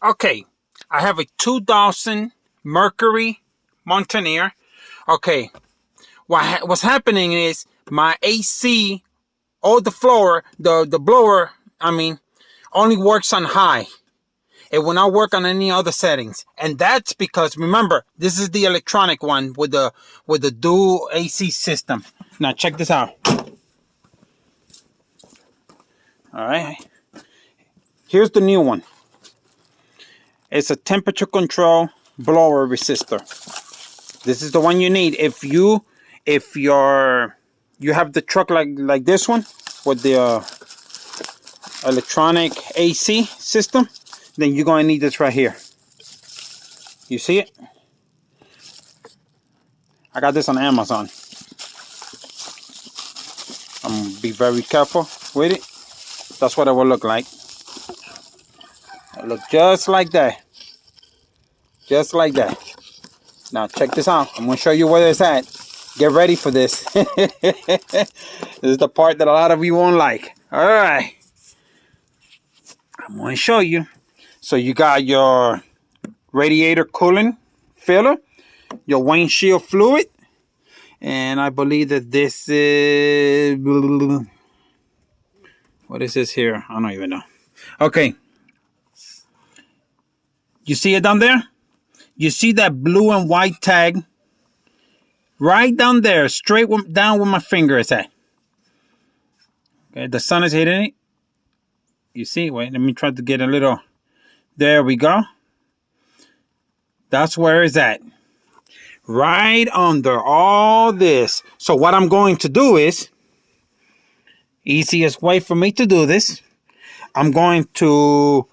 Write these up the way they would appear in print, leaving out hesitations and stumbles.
Okay, I have a 2000 Mercury Mountaineer. Okay, what's happening is my AC, all the floor, the blower, I mean, only works on high. It will not work on any other settings, and that's because remember this is the electronic one with the dual AC system. Now check this out. All right, here's the new one. It's a temperature control blower resistor. This is the one you need if you have the truck like this one with the electronic AC system. Then you're going to need this right here. You see it? I got this on Amazon. I'm going to be very careful with it. That's what it will look like. It'll look just like that. Just like that. Now check this out. I'm going to show you where it's at. Get ready for this. This is the part that a lot of you won't like. Alright. I'm going to show you. So you got your radiator coolant filler, your windshield fluid, and I believe that this is, what is this here? I don't even know. Okay. You see it down there? You see that blue and white tag? Right down there, straight down where my finger is at. Okay, the sun is hitting it. You see? Wait, let me try to get a little. There we go. That's where it's at. Right under all this. So what I'm going to do is, easiest way for me to do this, I'm going to,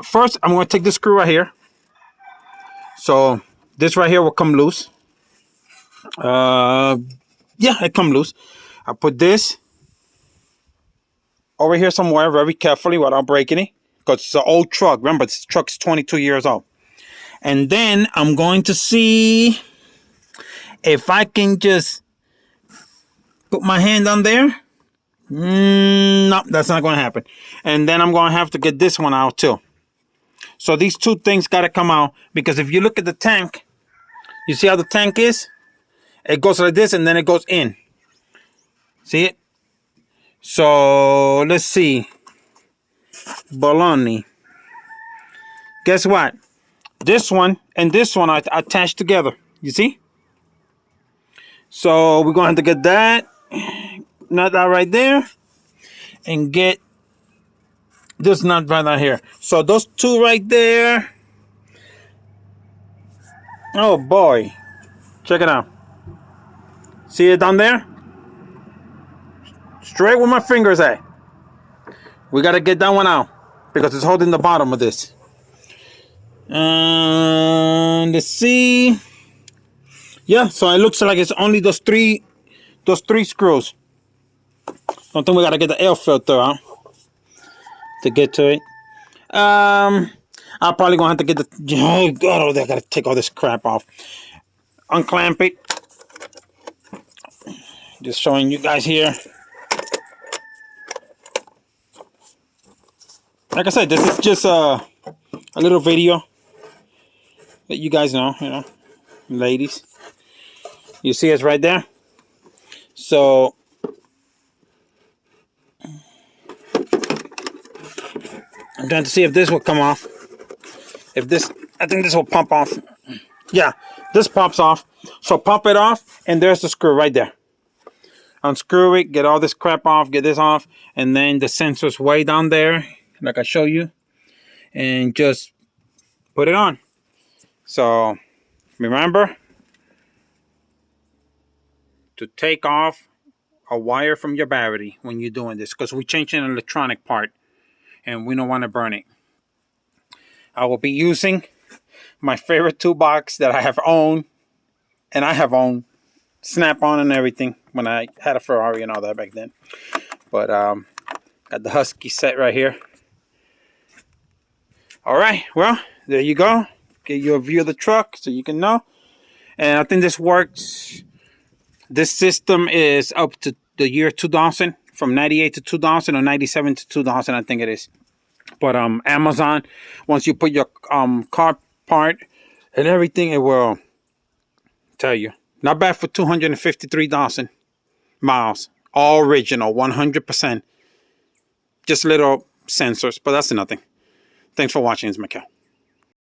first I'm going to take this screw right here. So this right here will come loose. Yeah, it come loose. I put this over here somewhere very carefully without breaking it. Because it's an old truck. Remember, this truck's 22 years old. And then I'm going to see if I can just put my hand on there. No, that's not going to happen. And then I'm going to have to get this one out too. So these two things got to come out. Because if you look at the tank, you see how the tank is? It goes like this and then it goes in. See it? So let's see. Baloney. Guess what? This one and this one are attached together. You see? So we're going to have to get that nut out right there and get this nut right out here. So those two right there. Oh boy. Check it out. See it down there? Straight where my finger's at. We got to get that one out because it's holding the bottom of this. And let's see. Yeah, so it looks like it's only those three screws. Don't think we got to get the air filter out to get to it. I'm probably going to have to get the, oh God, I got to take all this crap off. Unclamp it. Just showing you guys here. Like I said, this is just a little video that you guys know, ladies. You see it's right there. So I'm trying to see if this will come off. If this, I think this will pump off. Yeah, this pops off. So pop it off, and there's the screw right there. Unscrew it, get all this crap off, get this off, and then the sensor's way down there, like I show you, and just put it on. So remember to take off a wire from your battery when you're doing this, because we're changing an electronic part and we don't want to burn it. I will be using my favorite toolbox that I have owned, and I have owned Snap-on and everything when I had a Ferrari and all that back then. But got the Husky set right here. Alright, well, there you go. Get you a view of the truck so you can know. And I think this works. This system is up to the year 2000, from 98 to 2000 or 97 to 2000, I think it is. But Amazon, once you put your car part and everything, it will tell you. Not bad for 253,000 miles. All original, 100%. Just little sensors, but that's nothing. Thanks for watching. It's Mikhail.